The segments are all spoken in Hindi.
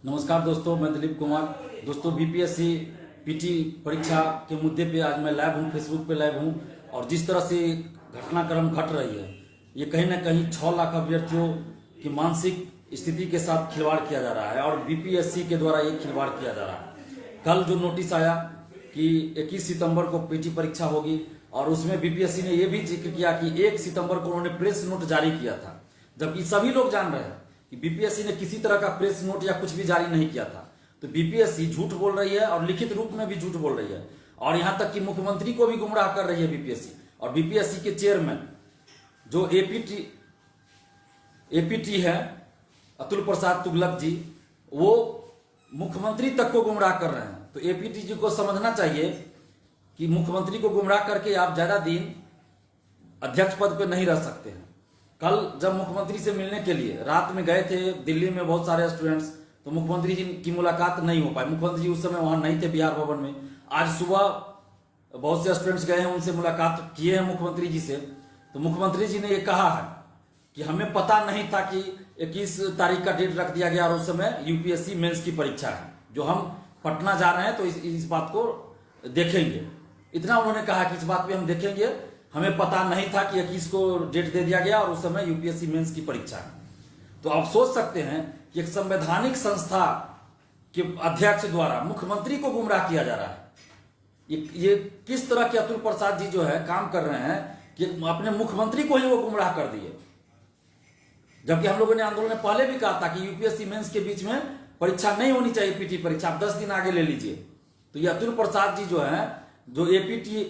नमस्कार दोस्तों, मैं दिलीप कुमार। दोस्तों, बीपीएससी पीटी परीक्षा के मुद्दे पे आज मैं लाइव हूँ, फेसबुक पे लाइव हूँ। और जिस तरह से घटनाक्रम घट रही है, ये कहीं ना कहीं 6 लाख अभ्यर्थियों की मानसिक स्थिति के साथ खिलवाड़ किया जा रहा है और बीपीएससी के द्वारा ये खिलवाड़ किया जा रहा है। कल जो नोटिस आया कि 21 सितंबर को पीटी परीक्षा होगी और उसमें बीपीएससी ने यह भी जिक्र किया कि 1 सितंबर को उन्होंने प्रेस नोट जारी किया था, जबकि सभी लोग जान रहे हैं कि बीपीएससी ने किसी तरह का प्रेस नोट या कुछ भी जारी नहीं किया था। तो बीपीएससी झूठ बोल रही है और लिखित रूप में भी झूठ बोल रही है और यहां तक कि मुख्यमंत्री को भी गुमराह कर रही है बीपीएससी। और बीपीएससी के चेयरमैन जो एपीटी है, अतुल प्रसाद तुगलक जी, वो मुख्यमंत्री तक को गुमराह कर रहे हैं। तो एपीटी जी को समझना चाहिए कि मुख्यमंत्री को गुमराह करके आप ज्यादा दिन अध्यक्ष पद पर नहीं रह सकते हैं। कल जब मुख्यमंत्री से मिलने के लिए रात में गए थे दिल्ली में बहुत सारे स्टूडेंट्स, तो मुख्यमंत्री जी की मुलाकात नहीं हो पाई। मुख्यमंत्री जी उस समय वहां नहीं थे बिहार भवन में। आज सुबह बहुत से स्टूडेंट्स गए हैं, उनसे मुलाकात किए हैं मुख्यमंत्री जी से। तो मुख्यमंत्री जी ने ये कहा है कि हमें पता नहीं था कि 21 तारीख का डेट रख दिया गया और उस समय यूपीएससी मेंस की परीक्षा है, जो हम पटना जा रहे हैं तो इस बात को देखेंगे। इतना उन्होंने कहा कि इस बात पे हम देखेंगे, हमें पता नहीं था कि 21 को डेट दे दिया गया और उस समय यूपीएससी मेंस की परीक्षा है। तो आप सोच सकते हैं कि एक संवैधानिक संस्था के अध्यक्ष द्वारा मुख्यमंत्री को गुमराह किया जा रहा है। ये किस तरह के अतुल प्रसाद जी जो है काम कर रहे हैं कि अपने मुख्यमंत्री को ही वो गुमराह कर दिए। जबकि हम लोगों ने आंदोलन में पहले भी कहा था कि यूपीएससी मेंस के बीच में परीक्षा नहीं होनी चाहिए, पीटी परीक्षा आप 10 दिन आगे ले लीजिए। तो ये अतुल प्रसाद जी जो है, जो एपीटी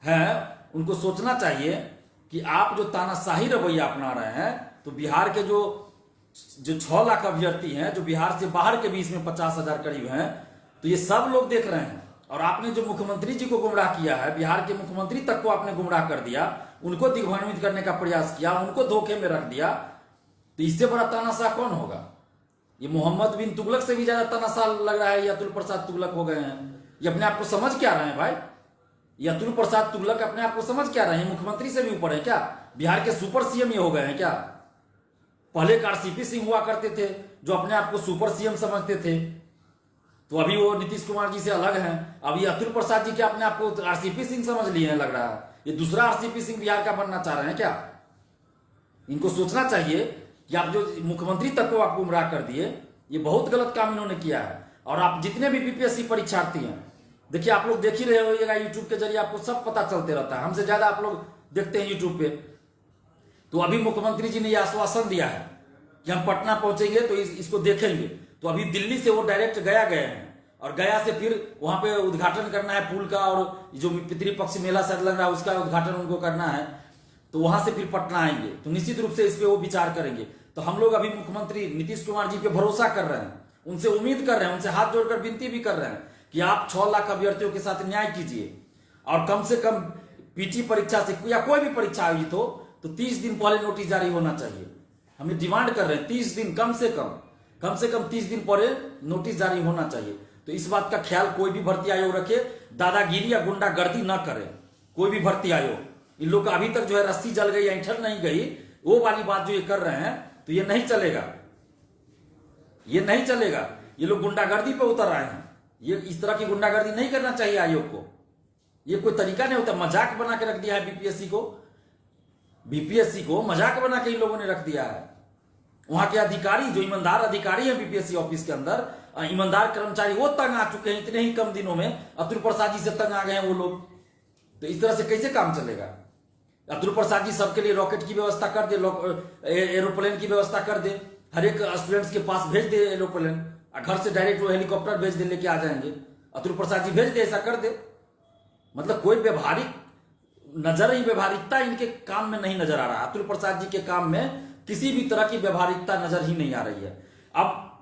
है, उनको सोचना चाहिए कि आप जो तानाशाही रवैया अपना रहे हैं, तो बिहार के जो 6 लाख अभ्यर्थी हैं, जो बिहार से बाहर के भी इसमें 50,000 करीब हैं, तो ये सब लोग देख रहे हैं। और आपने जो मुख्यमंत्री जी को गुमराह किया है, बिहार के मुख्यमंत्री तक को आपने गुमराह कर दिया, उनको दिग्भ्रमित करने का प्रयास किया, उनको धोखे में रख दिया। तो इससे बड़ा तानाशाह कौन होगा? ये मोहम्मद बिन तुगलक से भी ज्यादा तानाशाह लग रहा है। ये अतुल प्रसाद तुगलक हो गए हैं। ये अपने आप को समझ क्या रहे हैं भाई? ये अतुल प्रसाद तुगलक अपने आप को समझ क्या रहे हैं? मुख्यमंत्री से भी ऊपर है क्या? बिहार के सुपर सीएम ये हो गए हैं क्या? पहले एक आरसीपी सिंह हुआ करते थे जो अपने आप को सुपर सीएम समझते थे, तो अभी वो नीतीश कुमार जी से अलग हैं। अब ये अतुल प्रसाद जी क्या अपने आप को आरसीपी सिंह समझ लिए हैं? लग रहा है ये दूसरा आरसीपी सिंह बिहार का बनना चाह रहे हैं क्या? इनको सोचना चाहिए कि आप जो मुख्यमंत्री तक को आप गुमराह कर दिए, ये बहुत गलत काम इन्होंने किया है। और आप जितने भी बीपीएससी परीक्षार्थी हैं, देखिए आप लोग देख ही रहे होइएगा, यूट्यूब के जरिए आपको सब पता चलते रहता है। हमसे ज्यादा आप लोग देखते हैं यूट्यूब पे। तो अभी मुख्यमंत्री जी ने यह आश्वासन दिया है कि हम पटना पहुंचेंगे तो इसको देखेंगे। तो अभी दिल्ली से वो डायरेक्ट गया गए हैं और गया से फिर वहां पे उद्घाटन करना है पुल का, और जो पितृपक्ष मेला शायद लग रहा है उसका उद्घाटन उनको करना है। तो वहां से फिर पटना आएंगे, तो निश्चित रूप से इस पे वो विचार करेंगे। तो हम लोग अभी मुख्यमंत्री नीतीश कुमार जी पे भरोसा कर रहे हैं, उनसे उम्मीद कर रहे हैं, उनसे हाथ जोड़कर विनती भी कर रहे हैं कि आप 6 लाख अभ्यर्थियों के साथ न्याय कीजिए और कम से कम पीटी परीक्षा से या कोई भी परीक्षा आयोजित हो तो 30 दिन पहले नोटिस जारी होना चाहिए। हम डिमांड कर रहे हैं 30 दिन कम से कम 30 दिन पहले नोटिस जारी होना चाहिए। तो इस बात का ख्याल कोई भी भर्ती आयोग रखे, दादागिरी या गुंडागर्दी ना करे कोई भी भर्ती आयोग। इन लोग का अभी तक जो है रस्सी जल गई, ऐंठन नहीं गई, वो वाली बात जो ये कर रहे हैं, तो ये नहीं चलेगा, ये नहीं चलेगा। ये लोग गुंडागर्दी पे उतर आए हैं। ये इस तरह की गुंडागर्दी नहीं करना चाहिए आयोग को। ये कोई तरीका नहीं होता। मजाक बना के रख दिया है बीपीएससी को मजाक बना के इन लोगों ने रख दिया है। वहां के अधिकारी जो ईमानदार अधिकारी हैं बीपीएससी ऑफिस के अंदर, ईमानदार कर्मचारी, वो तंग आ चुके हैं। इतने ही कम दिनों में अतुल प्रसाद जी से तंग आ गए हैं वो लोग। तो इस तरह से कैसे काम चलेगा? अतुल प्रसाद जी सबके लिए रॉकेट की व्यवस्था कर दे, एरोप्लेन की व्यवस्था कर दे, हर एक स्टूडेंट्स के पास भेज दे एरोप्लेन, घर से डायरेक्ट वो हेलीकॉप्टर भेज दे, लेके आ जाएंगे। अतुल प्रसाद जी भेज दे, ऐसा कर दे। मतलब कोई व्यवहारिक नजर ही व्यवहारिकता इनके काम में नहीं नजर आ रहा। अतुल प्रसाद जी के काम में किसी भी तरह की व्यवहारिकता नजर ही नहीं आ रही है। अब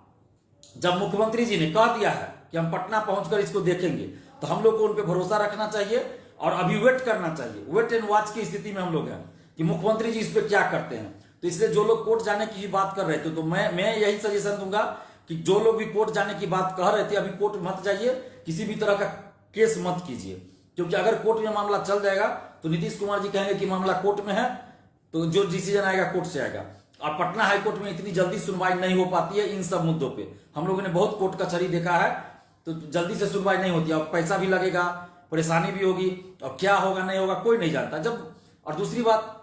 जब मुख्यमंत्री जी ने कह दिया है कि हम पटना पहुंचकर इसको देखेंगे, तो हम लोग को उन पर भरोसा रखना चाहिए और अभी वेट करना चाहिए। वेट एंड वॉच की स्थिति में हम लोग हैं कि मुख्यमंत्री जी इस पर क्या करते हैं। तो इसलिए जो लोग कोर्ट जाने की बात कर रहे थे, तो मैं यही सजेशन दूंगा कि जो लोग भी कोर्ट जाने की बात कह रहे थे, अभी कोर्ट मत जाइए, किसी भी तरह का केस मत कीजिए। क्योंकि अगर कोर्ट में मामला चल जाएगा तो नीतीश कुमार जी कहेंगे कि मामला कोर्ट में है, तो जो डिसीजन आएगा कोर्ट से आएगा। और पटना हाईकोर्ट में इतनी जल्दी सुनवाई नहीं हो पाती है इन सब मुद्दों पे। हम लोगों ने बहुत कोर्ट कचहरी देखा है, तो जल्दी से सुनवाई नहीं होती है और पैसा भी लगेगा, परेशानी भी होगी, और क्या होगा नहीं होगा कोई नहीं जानता। जब और दूसरी बात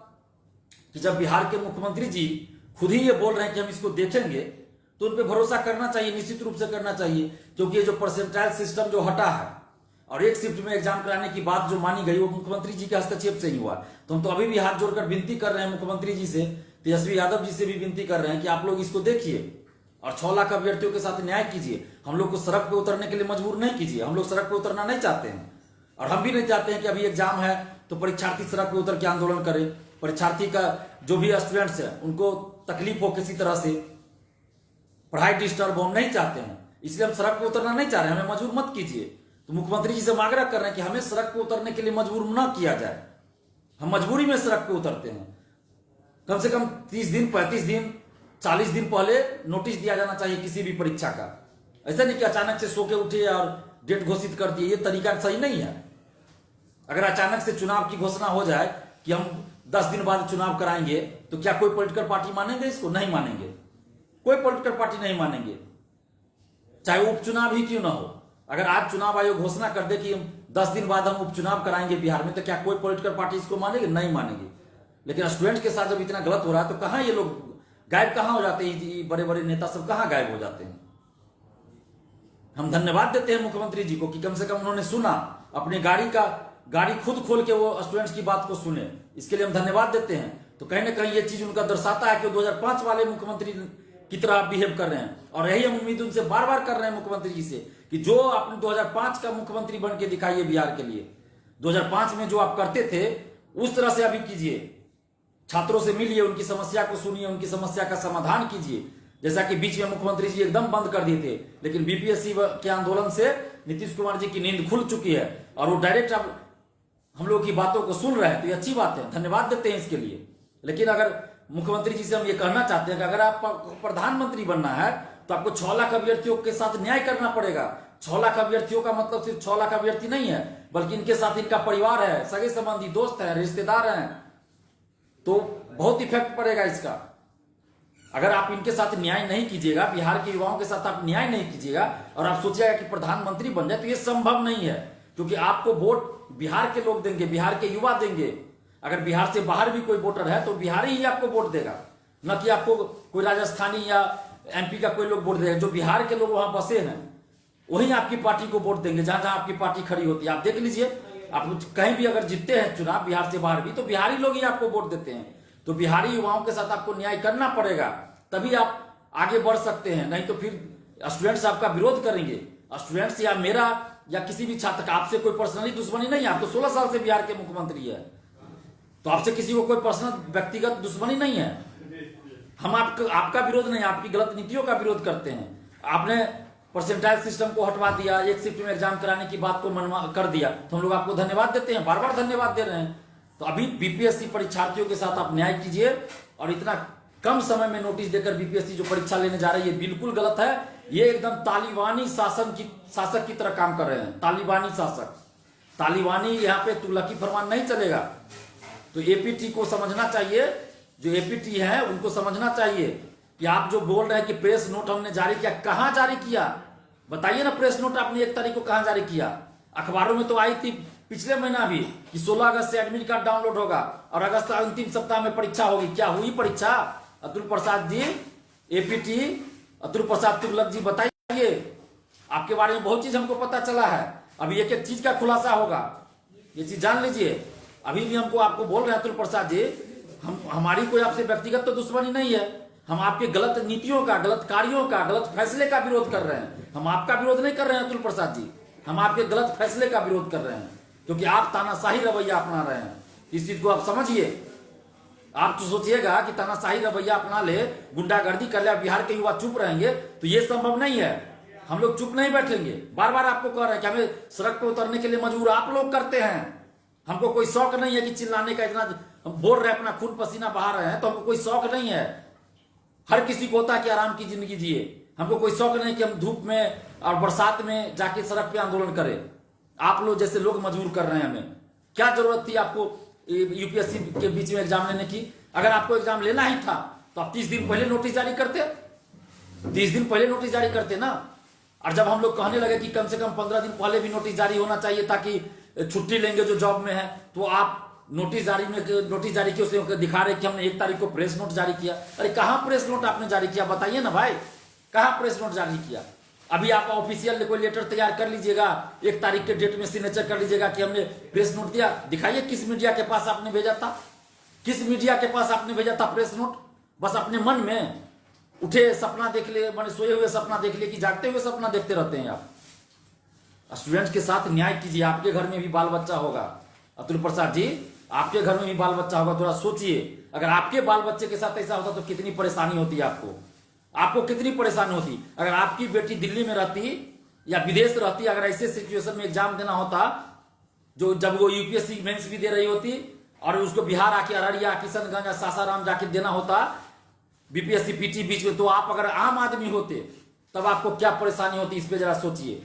कि जब बिहार के मुख्यमंत्री जी खुद ही ये बोल रहे हैं कि हम इसको देखेंगे, तो उन पर भरोसा करना चाहिए, निश्चित रूप से करना चाहिए। क्योंकि ये जो परसेंटाइल सिस्टम जो हटा है और एक शिफ्ट में एग्जाम कराने की बात जो मानी गई, वो मुख्यमंत्री जी के हस्तक्षेप से ही हुआ। तो हम तो अभी भी हाथ जोड़कर विनती कर रहे हैं मुख्यमंत्री जी से, तेजस्वी यादव जी से भी विनती कर रहे हैं कि आप लोग इसको देखिए और 6 लाख अभ्यर्थियों के साथ न्याय कीजिए। हम लोग को सड़क पे उतरने के लिए मजबूर नहीं कीजिए। हम लोग सड़क पे उतरना नहीं चाहते हैं, और हम भी नहीं चाहते हैं कि अभी एग्जाम है तो परीक्षार्थी सड़क पे उतर के आंदोलन करे। परीक्षार्थी का जो भी स्टूडेंट्स है उनको तकलीफ हो किसी तरह से, पढ़ाई डिस्टर्ब हो, हम नहीं चाहते हैं। इसलिए हम सड़क पे उतरना नहीं चाह रहे हैं, हमें मजबूर मत कीजिए। तो मुख्यमंत्री जी से हम आग्रह कर रहे हैं कि हमें सड़क पे उतरने के लिए मजबूर न किया जाए। हम मजबूरी में सड़क पे उतरते हैं। कम से कम 30 दिन, 35 दिन, 40 दिन पहले नोटिस दिया जाना चाहिए किसी भी परीक्षा का। ऐसा नहीं कि अचानक से सो के उठे और डेट घोषित कर दिए, ये तरीका सही नहीं है। अगर अचानक से चुनाव की घोषणा हो जाए कि हम 10 दिन बाद चुनाव कराएंगे, तो क्या कोई पॉलिटिकल पार्टी मानेंगे इसको? नहीं मानेंगे, कोई पॉलिटिकल पार्टी नहीं मानेंगे, चाहे वो उपचुनाव ही क्यों ना हो। अगर आज चुनाव आयोग घोषणा कर दे कि 10 दिन बाद हम उपचुनाव कराएंगे बिहार में, तो क्या कोई पॉलिटिकल पार्टी इसको मानेगी? नहीं मानेगी। लेकिन स्टूडेंट के साथ जब इतना गलत हो रहा है, तो कहां ये लोग गायब कहां हो जाते हैं? बड़े बड़े नेता सब कहां गायब हो जाते हैं? हम धन्यवाद देते हैं मुख्यमंत्री जी को कि कम से कम उन्होंने सुना, अपनी गाड़ी खुद खोल के वो स्टूडेंट्स की बात को सुने, इसके लिए हम धन्यवाद देते हैं। तो कहीं ना कहीं ये चीज उनका दर्शाता है कि 2005 वाले मुख्यमंत्री की तरह बिहेव कर रहे हैं। और यही हम उम्मीद उनसे बार बार कर रहे हैं मुख्यमंत्री जी से कि जो आपने 2005 का मुख्यमंत्री बन के दिखाइए बिहार के लिए। 2005 में जो आप करते थे उस तरह से अभी कीजिए। छात्रों से मिलिए, उनकी समस्या को सुनिए, उनकी समस्या का समाधान कीजिए। जैसा कि बीच में मुख्यमंत्री जी एकदम बंद कर दिए थे, लेकिन बीपीएससी के आंदोलन से नीतीश कुमार जी की नींद खुल चुकी है और वो डायरेक्ट अब हम लोग की बातों को सुन रहे हैं। तो ये अच्छी बात है, धन्यवाद देते हैं इसके लिए। लेकिन अगर मुख्यमंत्री जी से हम ये कहना चाहते हैं कि अगर आप प्रधानमंत्री बनना है तो आपको 6 लाख अभ्यर्थियों के साथ न्याय करना पड़ेगा। 6 लाख अभ्यर्थियों का मतलब सिर्फ 6 लाख अभ्यर्थी नहीं है, बल्कि इनके साथ इनका परिवार है, सगे संबंधी, दोस्त है, रिश्तेदार हैं, तो बहुत इफेक्ट पड़ेगा इसका। अगर आप इनके साथ न्याय नहीं कीजिएगा, बिहार के युवाओं के साथ आप न्याय नहीं कीजिएगा और आप सोचिएगा कि प्रधानमंत्री बन जाए, तो ये संभव नहीं है। क्योंकि आपको वोट बिहार के लोग देंगे, बिहार के युवा देंगे। अगर बिहार से बाहर भी कोई वोटर है तो बिहारी ही आपको वोट देगा, न कि आपको कोई राजस्थानी या एमपी का कोई लोग वोट देगा। जो बिहार के लोग वहां बसे हैं वही आपकी पार्टी को वोट देंगे, जहां जहां आपकी पार्टी खड़ी होती है। आप देख लीजिए, आप कहीं भी अगर जीतते हैं चुनाव बिहार से बाहर भी, तो बिहारी लोग ही आपको वोट देते हैं। तो बिहारी युवाओं के साथ आपको न्याय करना पड़ेगा, तभी आप आगे बढ़ सकते हैं। नहीं तो फिर स्टूडेंट्स आपका विरोध करेंगे। स्टूडेंट्स या मेरा या किसी भी छात्र का आपसे कोई पर्सनली दुश्मनी नहीं है। आप तो 16 साल से बिहार के मुख्यमंत्री है, तो आपसे किसी को कोई पर्सनल व्यक्तिगत दुश्मनी नहीं है। हम आपका विरोध नहीं, आपकी गलत नीतियों का विरोध करते हैं। आपने परसेंटाइल सिस्टम को हटवा दिया, एक शिफ्ट में एग्जाम कराने की बात को मनवा कर दिया, तो हम लोग आपको धन्यवाद देते हैं, बार बार धन्यवाद दे रहे हैं। तो अभी बीपीएससी परीक्षार्थियों के साथ आप न्याय कीजिए, और इतना कम समय में नोटिस देकर बीपीएससी जो परीक्षा लेने जा रही है, ये बिल्कुल गलत है। ये एकदम तालिबानी शासक की तरह काम कर रहे हैं। तालिबानी शासक, तालिबानी यहाँ पे तुगलकी फरमान नहीं चलेगा। तो एपीटी को समझना चाहिए, जो एपीटी है उनको समझना चाहिए कि आप जो बोल रहे हैं कि प्रेस नोट हमने जारी किया, कहां जारी किया बताइए ना। प्रेस नोट आपने 1 तारीख को कहां जारी किया? अखबारों में तो आई थी पिछले महीना भी कि 16 अगस्त से एडमिट कार्ड डाउनलोड होगा और अगस्त अंतिम सप्ताह में परीक्षा होगी। क्या हुई परीक्षा? अतुल प्रसाद जी, एपीटी अतुल प्रसाद तुगलक जी, बताइए। आपके बारे में बहुत चीज हमको पता चला है, अभी एक एक चीज का खुलासा होगा, ये चीज जान लीजिए। अभी भी हमको आपको बोल रहे हैं अतुल प्रसाद जी, हमारी कोई आपसे व्यक्तिगत तो दुश्मनी नहीं है। हम आपके गलत नीतियों का, गलत कार्यों का, गलत फैसले का विरोध कर रहे हैं। हम आपका विरोध नहीं कर रहे हैं अतुल प्रसाद जी, हम आपके गलत फैसले का विरोध कर रहे हैं, क्योंकि आप तानाशाही रवैया अपना रहे हैं। इस चीज को आप समझिए। आप तो सोचिएगा कि तानाशाही रवैया अपना ले, गुंडागर्दी कर ले, बिहार के युवा चुप रहेंगे, तो ये संभव नहीं है। हम लोग चुप नहीं बैठेंगे। बार बार आपको कह रहे हैं कि हमें सड़क पर उतरने के लिए मजबूर आप लोग करते हैं। हमको कोई शौक नहीं है कि चिल्लाने का, इतना हम बोल रहे हैं, अपना खून पसीना बहा रहे हैं, तो हमको कोई शौक नहीं है। हर किसी को होता है कि आराम की जिंदगी जिए। हमको कोई शौक नहीं कि हम धूप में और बरसात में जाके सड़क पे आंदोलन करें। आप लोग जैसे लोग मजबूर कर रहे हैं हमें। क्या जरूरत थी आपको यूपीएससी के बीच में एग्जाम लेने की? अगर आपको एग्जाम लेना ही था तो आप 30 दिन पहले नोटिस जारी करते, 30 दिन पहले नोटिस जारी करते ना। और जब हम लोग कहने लगे कि कम से कम 15 दिन पहले भी नोटिस जारी होना चाहिए ताकि छुट्टी लेंगे जो जॉब में है, तो आप नोटिस जारी किया, उसे दिखा रहे कि हमने 1 तारीख को प्रेस नोट जारी किया। अरे कहां प्रेस नोट आपने जारी किया, बताइए ना भाई, कहां प्रेस नोट जारी किया? अभी आप ऑफिशियल कोई लेटर तैयार कर लीजिएगा, 1 तारीख के डेट में सिग्नेचर कर लीजिएगा कि हमने प्रेस नोट दिया। दिखाइए किस मीडिया के पास आपने भेजा था, किस मीडिया के पास आपने भेजा था प्रेस नोट? बस अपने मन में उठे सपना देख ले, मैंने सोए हुए सपना देख ले कि जागते हुए सपना देखते रहते हैं आप। स्टूडेंट्स के साथ न्याय कीजिए। आपके घर में भी बाल बच्चा होगा, अतुल प्रसाद जी, आपके घर में भी बाल बच्चा होगा। थोड़ा सोचिए, अगर आपके बाल बच्चे के साथ ऐसा होता तो कितनी परेशानी होती आपको कितनी परेशानी होती। अगर आपकी बेटी दिल्ली में रहती या विदेश रहती, अगर ऐसे सिचुएशन में एग्जाम देना होता, जो जब वो यूपीएससी मेंस भी दे रही होती और उसको बिहार आके अररिया, किशनगंज, सासाराम जाके देना होता बीपीएससी पीटी बीच में, तो आप अगर आम आदमी होते तब आपको क्या परेशानी होती, इस पे जरा सोचिए।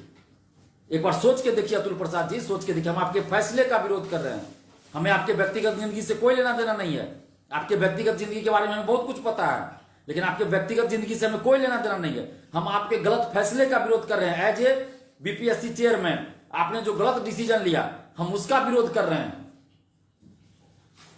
एक बार सोच के देखिए अतुल प्रसाद जी, सोच के देखिए। हम आपके फैसले का विरोध कर रहे हैं, हमें आपके व्यक्तिगत जिंदगी से कोई लेना देना नहीं है। आपके व्यक्तिगत जिंदगी के बारे में हमें बहुत कुछ पता है, लेकिन आपके व्यक्तिगत जिंदगी से हमें कोई लेना देना नहीं है। हम आपके गलत फैसले का विरोध कर रहे हैं। एज ए बीपीएससी चेयरमैन आपने जो गलत डिसीजन लिया, हम उसका विरोध कर रहे हैं।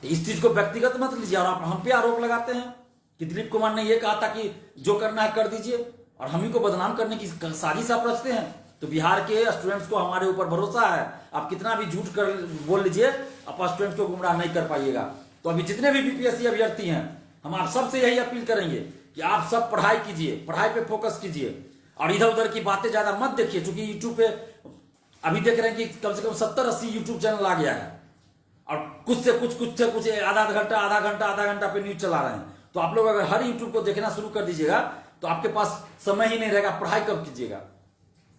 इस चीज को व्यक्तिगत मत लीजिए। और आप हम पे आरोप लगाते हैं कि दिलीप कुमार ने यह कहा था कि जो करना है कर दीजिए, और हम ही को बदनाम करने की साजिश आप रचते हैं। तो बिहार के स्टूडेंट्स को हमारे ऊपर भरोसा है, आप कितना भी झूठ कर बोल लीजिए, आप स्टूडेंट्स को गुमराह नहीं कर पाइएगा। तो अभी जितने भी बीपीएससी अभ्यर्थी हैं, हम आप सबसे यही अपील करेंगे कि आप सब पढ़ाई कीजिए, पढ़ाई पे फोकस कीजिए और इधर उधर की बातें ज्यादा मत देखिए। क्योंकि यूट्यूब पे अभी देख रहे हैं कि कम से कम 70-80 यूट्यूब चैनल आ गया है, और कुछ से कुछ आधा घंटा पे न्यूज चला रहे हैं। तो आप लोग अगर हर यूट्यूब को देखना शुरू कर दीजिएगा तो आपके पास समय ही नहीं रहेगा, पढ़ाई कब कीजिएगा?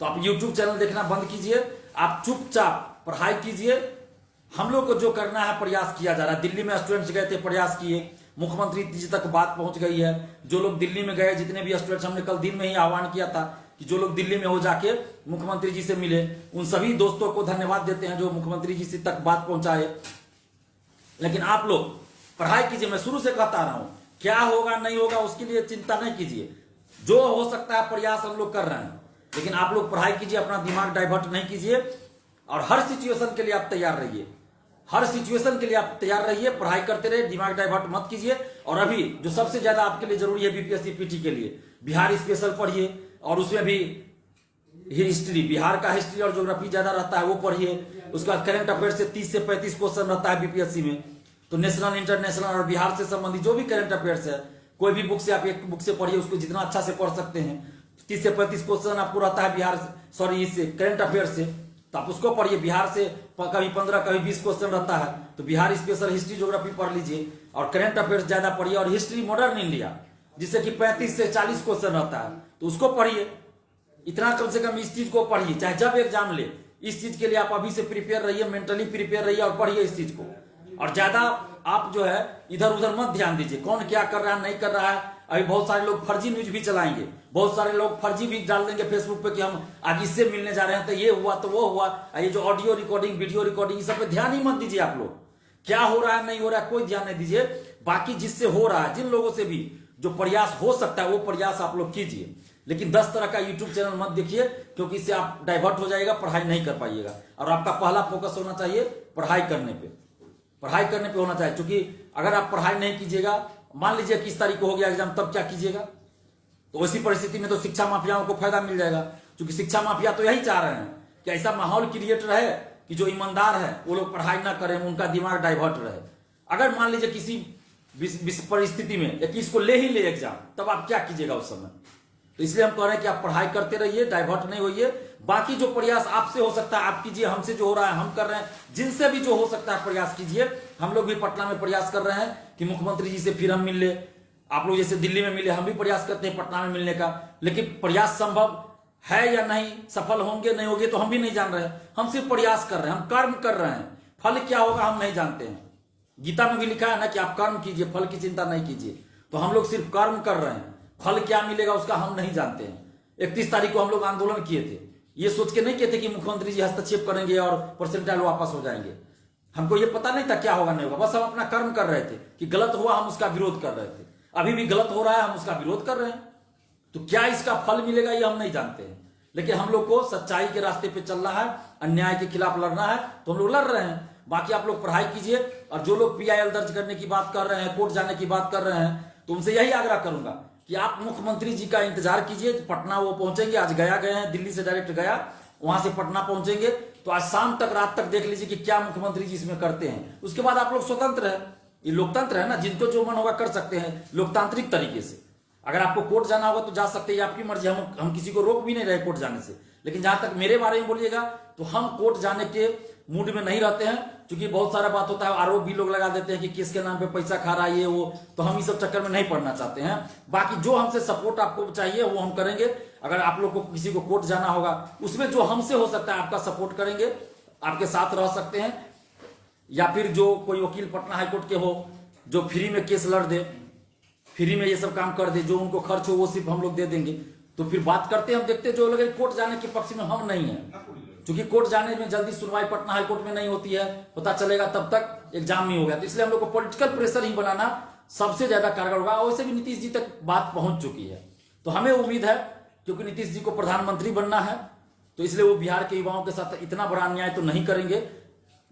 तो आप यूट्यूब चैनल देखना बंद कीजिए, आप चुपचाप पढ़ाई कीजिए। हम लोग को जो करना है प्रयास किया जा रहा है। दिल्ली में स्टूडेंट्स गए थे, प्रयास किए, मुख्यमंत्री जी तक बात पहुंच गई है। जो लोग दिल्ली में गए, जितने भी स्टूडेंट्स, हमने कल दिन में ही आह्वान किया था कि जो लोग दिल्ली में हो जाके मुख्यमंत्री जी से मिले, उन सभी दोस्तों को धन्यवाद देते हैं जो मुख्यमंत्री जी से तक बात पहुंचाए। लेकिन आप लोग पढ़ाई कीजिए। मैं शुरू से कहता रहा हूं, क्या होगा नहीं होगा उसके लिए चिंता नहीं कीजिए, जो हो सकता है प्रयास हम लोग कर रहे हैं। लेकिन आप लोग पढ़ाई कीजिए, अपना दिमाग डाइवर्ट नहीं कीजिए, और हर सिचुएशन के लिए आप तैयार रहिए। हर सिचुएशन के लिए आप तैयार रहिए, पढ़ाई करते रहिए, दिमाग डाइवर्ट मत कीजिए। और अभी जो सबसे ज्यादा आपके लिए जरूरी है बीपीएससी पीटी के लिए, बिहार स्पेशल पढ़िए, और उसमें भी हिस्ट्री, बिहार का हिस्ट्री और ज्योग्राफी ज्यादा रहता है, वो पढ़िए। उसके बाद करंट अफेयर से 30 से 35 क्वेश्चन रहता है बीपीएससी में। तो नेशनल, इंटरनेशनल और बिहार से संबंधित जो भी करंट अफेयर्स है, कोई भी बुक से आप एक बुक से पढ़िए, उसको जितना अच्छा से पढ़ सकते हैं। 30 से 35 क्वेश्चन आपको रहता है बिहार, सॉरी इससे करंट अफेयर से, तो आप उसको पढ़िए। बिहार से कभी 15 कभी 20 क्वेश्चन रहता है, तो बिहार स्पेशल हिस्ट्री ज्योग्राफी पढ़ लीजिए। और करंट अफेयर्स ज्यादा पढ़िए, और हिस्ट्री मॉडर्न इंडिया जिससे कि 35 से 40 क्वेश्चन रहता है, तो उसको पढ़िए। इतना कम से कम इस चीज को पढ़िए, चाहे जब एग्जाम ले, इस चीज के लिए आप अभी से प्रिपेयर रहिए, मेंटली प्रिपेयर रहिए और पढ़िए इस चीज को। और ज्यादा आप जो है इधर उधर मत ध्यान दीजिए, कौन क्या कर रहा है नहीं कर रहा है। अभी बहुत सारे लोग फर्जी न्यूज भी चलाएंगे, बहुत सारे लोग फर्जी भी डाल देंगे फेसबुक पे कि हम आज इससे मिलने जा रहे हैं, तो ये हुआ तो वो हुआ। ये जो ऑडियो रिकॉर्डिंग, वीडियो रिकॉर्डिंग, सब पे ध्यान ही मत दीजिए। आप लोग क्या हो रहा है नहीं हो रहा है कोई ध्यान नहीं दीजिए। बाकी जिससे हो रहा है, जिन लोगों से भी जो प्रयास हो सकता है, वो प्रयास आप लोग कीजिए। लेकिन 10 तरह का यूट्यूब चैनल मत देखिए, क्योंकि इससे आप डाइवर्ट हो जाएगा, पढ़ाई नहीं कर पाइएगा। और आपका पहला फोकस होना चाहिए पढ़ाई करने पे, पढ़ाई करने पे होना चाहिए। क्योंकि अगर आप पढ़ाई नहीं कीजिएगा, मान लीजिए 21 तारीख को हो गया एग्जाम, तब क्या कीजिएगा? तो उसी परिस्थिति में तो शिक्षा माफियाओं को फायदा मिल जाएगा। क्योंकि शिक्षा माफिया तो यही चाह रहे हैं कि ऐसा माहौल क्रिएट रहे कि जो ईमानदार है वो लोग पढ़ाई ना करें, उनका दिमाग डाइवर्ट रहे। अगर मान लीजिए किसी परिस्थिति में 21 को ले ही ले एग्जाम, तब आप क्या कीजिएगा उस समय? तो इसलिए हम कह रहे हैं कि आप पढ़ाई करते रहिए, डाइवर्ट नहीं होइए। बाकी जो प्रयास आपसे हो सकता है आप कीजिए, हमसे जो हो रहा है हम कर रहे हैं, जिनसे भी जो हो सकता है प्रयास कीजिए। हम लोग भी पटना में प्रयास कर रहे हैं कि मुख्यमंत्री जी से फिर हम मिल ले। आप लोग जैसे दिल्ली में मिले, हम भी प्रयास करते हैं पटना में मिलने का। लेकिन प्रयास संभव है या नहीं, सफल होंगे नहीं होंगे तो हम भी नहीं जान रहे हैं। हम सिर्फ प्रयास कर रहे हैं, हम कर्म कर रहे हैं। फल क्या होगा हम नहीं जानते हैं। गीता में भी लिखा है ना कि आप कर्म कीजिए, फल की चिंता नहीं कीजिए। तो हम लोग सिर्फ कर्म कर रहे हैं, फल क्या मिलेगा उसका हम नहीं जानते हैं। 31 तारीख को हम लोग आंदोलन किए थे, ये सोच के नहीं किए थे कि मुख्यमंत्री जी हस्तक्षेप करेंगे और परसेंटाइल वापस हो जाएंगे। हमको ये पता नहीं था क्या होगा नहीं होगा, बस हम अपना कर्म कर रहे थे कि गलत हुआ हम उसका विरोध कर रहे थे। अभी भी गलत हो रहा है, हम उसका विरोध कर रहे हैं। तो क्या इसका फल मिलेगा ये हम नहीं जानते हैं, लेकिन हम लोग को सच्चाई के रास्ते पे चलना है, अन्याय के खिलाफ लड़ना है, तो हम लोग लड़ रहे हैं। बाकी आप लोग पढ़ाई कीजिए, और जो लोग PIL दर्ज करने की बात कर रहे हैं, कोर्ट जाने की बात कर रहे हैं, तो उनसे यही आग्रह करूंगा कि आप मुख्यमंत्री जी का इंतजार कीजिए। पटना वो पहुंचेंगे, आज गया गए हैं, दिल्ली से डायरेक्ट गया, वहां से पटना पहुंचेंगे, तो आज शाम तक, रात तक देख लीजिए कि क्या मुख्यमंत्री जी इसमें करते हैं। उसके बाद आप लोग स्वतंत्र है, ये लोकतंत्र है ना, जिनको जो मन होगा कर सकते हैं लोकतांत्रिक तरीके से। अगर आपको कोर्ट जाना होगा तो जा सकते हैं, आपकी मर्जी, हम किसी को रोक भी नहीं रहे कोर्ट जाने से। लेकिन जहां तक मेरे बारे में बोलिएगा तो हम कोर्ट जाने के मूड में नहीं रहते हैं, क्योंकि बहुत सारा बात होता है, आरोप भी लोग लगा देते हैं कि किसके नाम पे पैसा खा रहा है ये वो, तो हम इस सब चक्कर में नहीं पड़ना चाहते हैं। बाकी जो हमसे सपोर्ट आपको चाहिए वो हम करेंगे। अगर आप लोग को किसी को कोर्ट जाना होगा, उसमें जो हमसे हो सकता है आपका सपोर्ट करेंगे, आपके साथ रह सकते हैं। या फिर जो कोई वकील पटना हाईकोर्ट के हो जो फ्री में केस लड़ दे, फ्री में ये सब काम कर दे, जो उनको खर्च हो वो सिर्फ हम लोग दे देंगे, तो फिर बात करते हैं, हम देखते हैं। जो लोग कोर्ट जाने के पक्ष में हम नहीं है, क्योंकि कोर्ट जाने में जल्दी सुनवाई पटना हाईकोर्ट में नहीं होती है, पता चलेगा तब तक एग्जाम नहीं हो गया। तो इसलिए हम लोग को पॉलिटिकल प्रेशर ही बनाना सबसे ज्यादा कारगर होगा। वैसे भी नीतीश जी तक बात पहुंच चुकी है, तो हमें उम्मीद है, क्योंकि नीतीश जी को प्रधानमंत्री बनना है, तो इसलिए वो बिहार के युवाओं के साथ इतना बड़ा अन्याय तो नहीं करेंगे।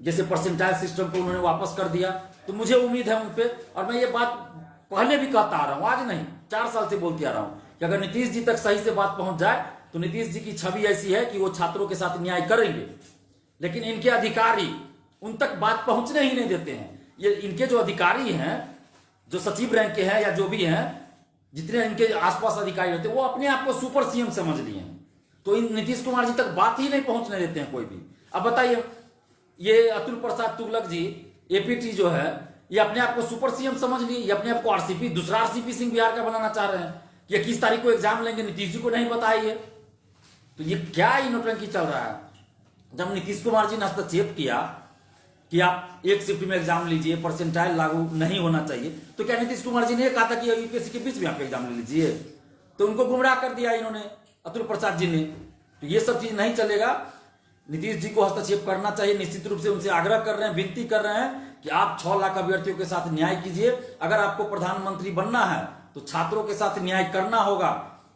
जैसे परसेंटाइल सिस्टम को उन्होंने वापस कर दिया, तो मुझे उम्मीद है उन पे। और मैं ये बात पहले भी कहता आ रहा हूं, आज नहीं, 4 साल से बोलते आ रहा हूं कि अगर नीतीश जी तक सही से बात पहुंच जाए तो नीतीश जी की छवि ऐसी है कि वो छात्रों के साथ न्याय करेंगे। लेकिन इनके अधिकारी उन तक बात पहुंचने ही नहीं देते हैं। ये इनके जो अधिकारी हैं, जो सचिव रैंक के हैं या जो भी हैं, जितने इनके आसपास अधिकारी होते हैं, वो अपने आप को सुपर सीएम समझ लिए हैं। तो इन नीतीश कुमार जी तक बात ही नहीं पहुंचने देते हैं कोई भी। अब बताइए, ये अतुल प्रसाद तुगलक जी, APT जो है, ये अपने आप को सुपर सीएम समझ लिए, ये अपने आप को RCP, दूसरा RCP सिंह बिहार का बनाना चाह रहे हैं कि 21 तारीख को एग्जाम लेंगे, नीतीश जी को नहीं बताइए। तो ये क्या ही नौटंकी चल रहा है। जब नीतीश कुमार जी ने हस्तक्षेप किया कि आप एक शिफ्ट में एग्जाम लीजिए, परसेंटाइल लागू नहीं होना चाहिए, तो क्या नीतीश कुमार जी ने कहा था कि UPSC के बीच में आप एग्जाम ले लीजिए? तो उनको गुमराह कर दिया इन्होंने, अतुल प्रसाद जी ने। तो ये सब चीज नहीं चलेगा। नीतीश जी को हस्तक्षेप करना चाहिए। निश्चित रूप से उनसे आग्रह कर रहे हैं, विनती कर रहे हैं कि आप 6 लाख अभ्यर्थियों के साथ न्याय कीजिए। अगर आपको प्रधानमंत्री बनना है तो छात्रों के साथ न्याय करना होगा,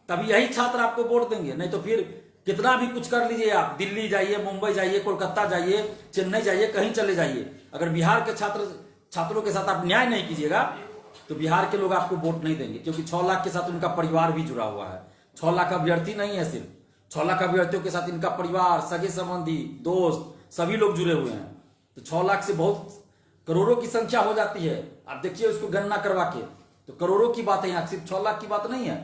तभी यही छात्र आपको वोट देंगे। नहीं तो फिर कितना भी कुछ कर लीजिए आप, दिल्ली जाइए, मुंबई जाइए, कोलकाता जाइए, चेन्नई जाइए, कहीं चले जाइए, अगर बिहार के छात्रों के साथ आप न्याय नहीं कीजिएगा तो बिहार के लोग आपको वोट नहीं देंगे। क्योंकि 6 लाख के साथ उनका परिवार भी जुड़ा हुआ है। 6 लाख अभ्यर्थी नहीं है सिर्फ, 6 लाख अभ्यर्थियों के साथ इनका परिवार, सगे संबंधी, दोस्त, सभी लोग जुड़े हुए हैं। तो 6 लाख से बहुत करोड़ों की संख्या हो जाती है। आप देखिए उसको गणना करवा के, तो करोड़ों की बात है, यहाँ सिर्फ 6 लाख की बात नहीं है।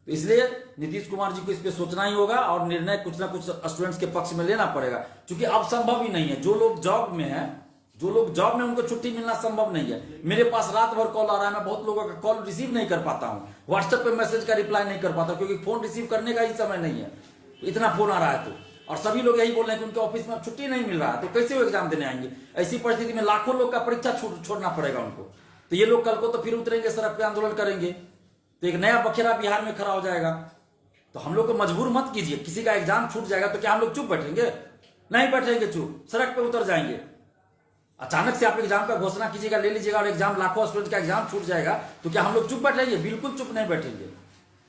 तो इसलिए नीतीश कुमार जी को इस पे सोचना ही होगा और निर्णय कुछ ना कुछ स्टूडेंट्स के पक्ष में लेना पड़ेगा। क्योंकि अब संभव ही नहीं है, जो लोग जॉब में हैं, उनको छुट्टी मिलना संभव नहीं है। मेरे पास रात भर कॉल आ रहा है, मैं बहुत लोगों का कॉल रिसीव नहीं कर पाता हूं, व्हाट्सएप पे मैसेज का रिप्लाई नहीं कर पाता, क्योंकि फोन रिसीव करने का ही समय नहीं है, इतना फोन आ रहा है। तो और सभी लोग यही बोल रहे हैं कि उनके ऑफिस में छुट्टी नहीं मिल रहा है, तो कैसे वो एग्जाम देने आएंगे? ऐसी परिस्थिति में लाखों लोग का परीक्षा छोड़ना पड़ेगा उनको। तो ये लोग कल को तो फिर उतरेंगे, सड़क पे आंदोलन करेंगे, तो एक नया बखेरा बिहार में खड़ा हो जाएगा। तो हम लोग को मजबूर मत कीजिए। किसी का एग्जाम छूट जाएगा तो क्या हम लोग चुप बैठेंगे? नहीं बैठेंगे चुप, सड़क पे उतर जाएंगे। अचानक से आप एग्जाम का घोषणा कीजिएगा, ले लीजिएगा, और एग्जाम लाखों स्टूडेंट का एग्जाम छूट जाएगा, तो क्या हम लोग चुप बैठेंगे? बिल्कुल चुप नहीं बैठेंगे।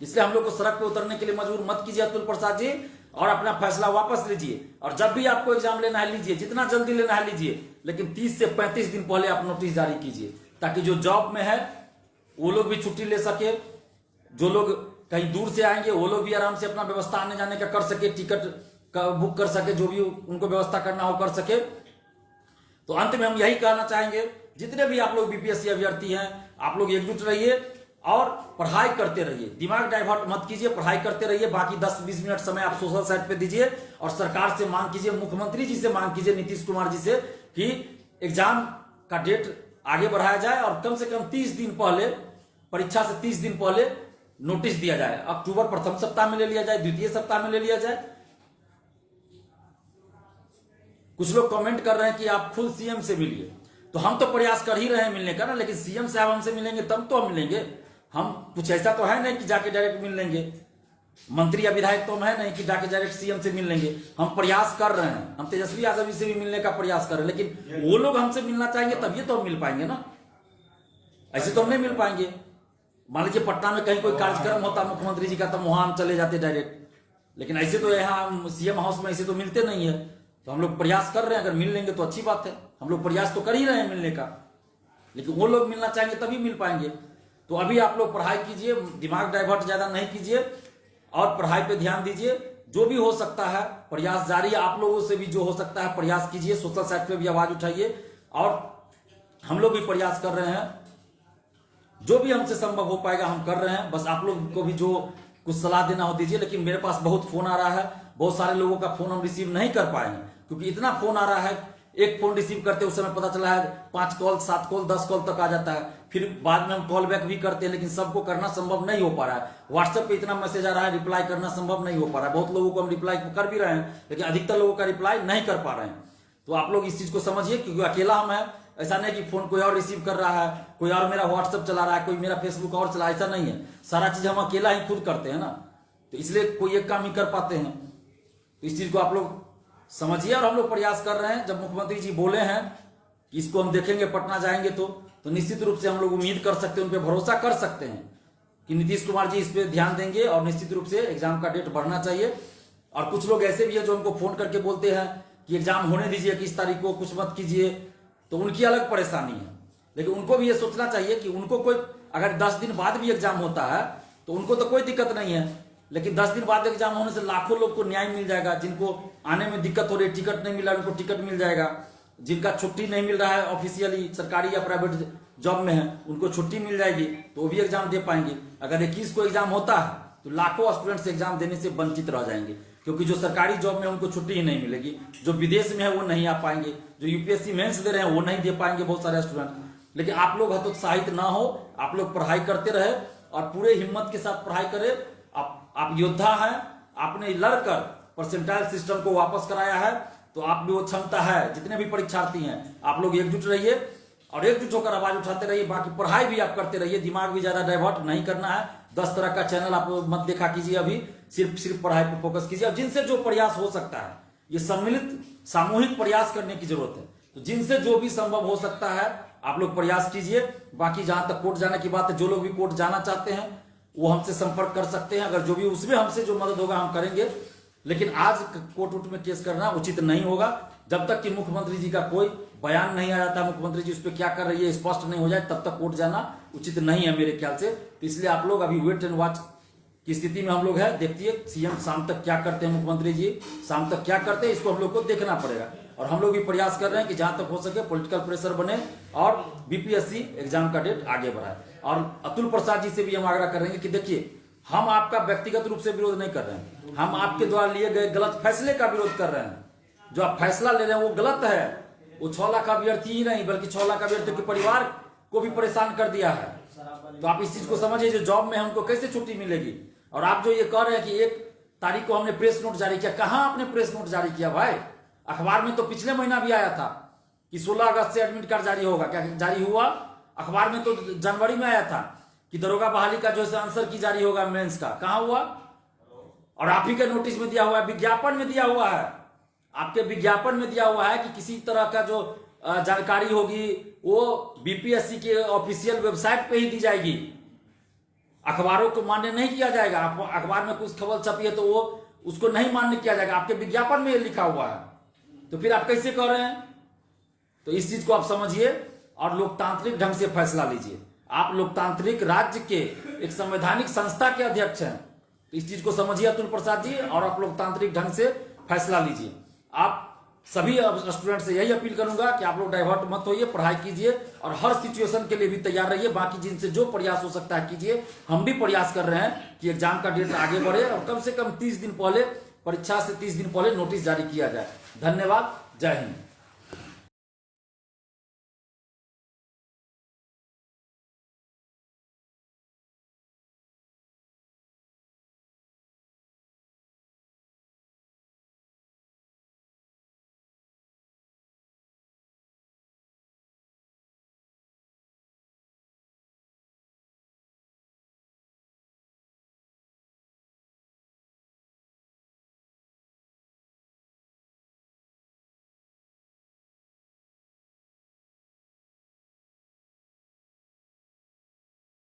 इसलिए हम लोग को सड़क पे उतरने के लिए मजबूर मत कीजिए अतुल प्रसाद जी, और अपना फैसला वापस लीजिए। और जब भी आपको एग्जाम लेना है लीजिए, जितना जल्दी लेना है लीजिए, लेकिन 30 से 35 दिन पहले आप नोटिस जारी कीजिए, ताकि जो जॉब में है वो लोग भी छुट्टी ले सके, जो लोग कहीं दूर से आएंगे वो लोग भी आराम से अपना व्यवस्था आने जाने का कर सके, टिकट का बुक कर सके, जो भी उनको व्यवस्था करना हो कर सके। तो अंत में हम यही कहना चाहेंगे, जितने भी आप लोग BPSC अभ्यर्थी हैं, आप लोग एकजुट रहिए और पढ़ाई करते रहिए, दिमाग डाइवर्ट मत कीजिए, पढ़ाई करते रहिए। बाकी 10-20 मिनट समय आप सोशल साइट पे दीजिए और सरकार से मांग कीजिए, मुख्यमंत्री जी से मांग कीजिए, नीतीश कुमार जी से, कि एग्जाम का डेट आगे बढ़ाया जाए और कम से कम 30 दिन पहले, परीक्षा से 30 दिन पहले नोटिस दिया जाए। अक्टूबर प्रथम सप्ताह में ले लिया जाए, द्वितीय सप्ताह में ले लिया जाए। कुछ लोग कमेंट कर रहे हैं कि आप खुद CM से मिलिए, तो हम तो प्रयास कर ही रहे हैं मिलने का ना, लेकिन CM साहब हमसे मिलेंगे तब तो हम मिलेंगे। हम कुछ ऐसा तो है नहीं कि जाके डायरेक्ट मिल लेंगे, मंत्री या विधायक तो हम है नहीं कि जाके डायरेक्ट CM से मिल लेंगे। हम प्रयास कर रहे हैं, हम तेजस्वी यादव जी से भी मिलने का प्रयास कर रहे हैं, लेकिन वो लोग हमसे मिलना चाहेंगे तभी तो हम मिल पाएंगे ना, ऐसे तो हम नहीं मिल पाएंगे। मान लीजिए पटना में कहीं कोई कार्यक्रम होता मुख्यमंत्री जी का, तो वहां हम चले जाते डायरेक्ट। लेकिन ऐसे तो यहाँ सीएम हाउस में ऐसे तो मिलते नहीं है, तो हम लोग प्रयास कर रहे हैं, अगर मिल लेंगे तो अच्छी बात है। हम लोग प्रयास तो कर ही रहे हैं मिलने का, लेकिन वो लोग मिलना चाहेंगे तभी मिल पाएंगे। तो अभी आप लोग पढ़ाई कीजिए, दिमाग डाइवर्ट ज्यादा नहीं कीजिए और पढ़ाई पे ध्यान दीजिए। जो भी हो सकता है प्रयास जारी है, आप लोगों से भी जो हो सकता है प्रयास कीजिए, सोशल साइट पे भी आवाज उठाइए और हम लोग भी प्रयास कर रहे हैं, जो भी हमसे संभव हो पाएगा हम कर रहे हैं। बस आप लोग को भी जो कुछ सलाह देना हो दीजिए। लेकिन मेरे पास बहुत फोन आ रहा है, बहुत सारे लोगों का फोन हम रिसीव नहीं कर पाएंगे क्योंकि इतना फोन आ रहा है। एक फोन रिसीव करते उस समय पता चला है 5 कॉल 7 कॉल 10 कॉल तक आ जाता है, फिर बाद में हम कॉल बैक भी करते हैं, लेकिन सबको करना संभव नहीं हो पा रहा है। व्हाट्सएप पे इतना मैसेज आ रहा है, रिप्लाई करना संभव नहीं हो पा रहा है। बहुत लोगों को हम रिप्लाई कर भी रहे हैं, लेकिन अधिकतर लोगों का रिप्लाई नहीं कर पा रहे हैं। तो आप लोग इस चीज को समझिए, क्योंकि अकेला हम है, ऐसा नहीं कि फोन कोई और रिसीव कर रहा है, कोई और मेरा व्हाट्सएप चला रहा है, कोई मेरा फेसबुक और चला, ऐसा नहीं है। सारा चीज हम अकेला ही खुद करते हैं ना, तो इसलिए कोई एक काम ही कर पाते हैं। तो इस चीज को आप लोग समझिए और हम लोग प्रयास कर रहे हैं। जब मुख्यमंत्री जी बोले हैं कि इसको हम देखेंगे, पटना जाएंगे, तो निश्चित रूप से हम लोग उम्मीद कर सकते हैं, उन पर भरोसा कर सकते हैं कि नीतीश कुमार जी इस पे ध्यान देंगे और निश्चित रूप से एग्जाम का डेट बढ़ना चाहिए। और कुछ लोग ऐसे भी है जो हमको फोन करके बोलते हैं कि एग्जाम होने दीजिए 21 तारीख को, कुछ मत कीजिए, तो उनकी अलग परेशानी है। लेकिन उनको भी ये सोचना चाहिए कि उनको कोई अगर 10 दिन बाद भी एग्जाम होता है तो उनको तो कोई दिक्कत नहीं है, लेकिन 10 दिन बाद एग्जाम होने से लाखों लोग को न्याय मिल जाएगा। जिनको आने में दिक्कत हो रही है, टिकट नहीं मिला, उनको टिकट मिल जाएगा। जिनका छुट्टी नहीं मिल रहा है, ऑफिशियली सरकारी या प्राइवेट जॉब में है, उनको छुट्टी मिल जाएगी, तो वो भी एग्जाम दे पाएंगे। अगर 21 को एग्जाम होता है तो लाखों स्टूडेंट्स एग्जाम देने से वंचित रह जाएंगे, क्योंकि जो सरकारी जॉब में उनको छुट्टी ही नहीं मिलेगी, जो विदेश में है वो नहीं आ पाएंगे, जो यूपीएससी मेंस दे रहे हैं वो नहीं दे पाएंगे बहुत सारे स्टूडेंट। लेकिन आप लोग हतोत्साहित ना हो, आप लोग पढ़ाई करते रहे और पूरे हिम्मत के साथ पढ़ाई करें। आप योद्धा हैं, आपने लड़कर परसेंटाइल सिस्टम को वापस कराया है, तो आप भी वो क्षमता है। जितने भी परीक्षार्थी हैं आप लोग एकजुट रहिए और एकजुट होकर आवाज उठाते रहिए। बाकी पढ़ाई भी आप करते रहिए, दिमाग भी ज्यादा डाइवर्ट नहीं करना है। 10 तरह का चैनल आप मत देखा कीजिए, अभी सिर्फ पढ़ाई पर फोकस कीजिए। और जिनसे जो प्रयास हो सकता है, ये सम्मिलित सामूहिक प्रयास करने की जरूरत है, तो जिनसे जो भी संभव हो सकता है आप लोग प्रयास कीजिए। बाकी जहां तक कोर्ट जाने की बात है, जो लोग भी कोर्ट जाना चाहते हैं वो हमसे संपर्क कर सकते हैं। अगर जो भी उसमें हमसे जो मदद होगा हम करेंगे, लेकिन आज कोर्ट उट में केस करना उचित नहीं होगा जब तक कि मुख्यमंत्री जी का कोई बयान नहीं आ जाता, मुख्यमंत्री जी उस पर क्या कर रही है स्पष्ट नहीं हो जाए, तब तक कोर्ट जाना उचित नहीं है मेरे ख्याल से। तो इसलिए आप लोग अभी वेट एंड वॉच की स्थिति में हम लोग है। देखिए सीएम शाम तक क्या करते हैं, मुख्यमंत्री जी शाम तक क्या करते हैं, इसको हम लोग को देखना पड़ेगा। और हम लोग भी प्रयास कर रहे हैं कि जहां तक हो सके पॉलिटिकल प्रेशर बने और बीपीएससी एग्जाम का डेट आगे बढ़ाए। और अतुल प्रसाद जी से भी हम आग्रह करेंगे कि देखिए, हम आपका व्यक्तिगत रूप से विरोध नहीं कर रहे हैं, हम आपके द्वारा लिए गए गलत फैसले का विरोध कर रहे हैं। जो आप फैसला ले रहे हैं वो गलत है। वो 6 लाख अभ्यर्थी ही नहीं बल्कि 6 लाख अभ्यर्थियों के परिवार को भी परेशान कर दिया है। तो आप इस चीज को समझिए, जो जॉब में है उनको कैसे छुट्टी मिलेगी। और आप जो ये कह रहे हैं कि 1 तारीख को हमने प्रेस नोट जारी किया, कहां आपने प्रेस नोट जारी किया भाई? अखबार में तो पिछले महीना भी आया था कि 16 अगस्त से एडमिट कार्ड जारी होगा। क्या जारी हुआ? अखबार में तो जनवरी में आया था कि दरोगा बहाली का जो है आंसर की जारी होगा मेंस का। कहां हुआ? और आप ही के नोटिस में दिया हुआ है, विज्ञापन में दिया हुआ है, आपके विज्ञापन में दिया हुआ है कि किसी तरह का जो जानकारी होगी वो बीपीएससी के ऑफिशियल वेबसाइट पे ही दी जाएगी, अखबारों को मान्य नहीं किया जाएगा। अखबार में कुछ खबर छपी है तो वो उसको नहीं मान्य किया जाएगा, आपके विज्ञापन में लिखा हुआ है। तो फिर आप कैसे कह रहे हैं? तो इस चीज को आप समझिए और लोकतांत्रिक ढंग से फैसला लीजिए। आप लोकतांत्रिक राज्य के एक संवैधानिक संस्था के अध्यक्ष हैं, तो इस चीज को समझिए अतुल प्रसाद जी, और आप लोकतांत्रिक ढंग से फैसला लीजिए। आप सभी स्टूडेंट से यही अपील करूंगा कि आप लोग डाइवर्ट मत होइए, पढ़ाई कीजिए और हर सिचुएशन के लिए भी तैयार रहिए। बाकी जिनसे जो प्रयास हो सकता है कीजिए। हम भी प्रयास कर रहे हैं कि एग्जाम का डेट आगे बढ़े और कम से कम 30 दिन पहले, परीक्षा से 30 दिन पहले नोटिस जारी किया जाए। धन्यवाद, जय हिंद।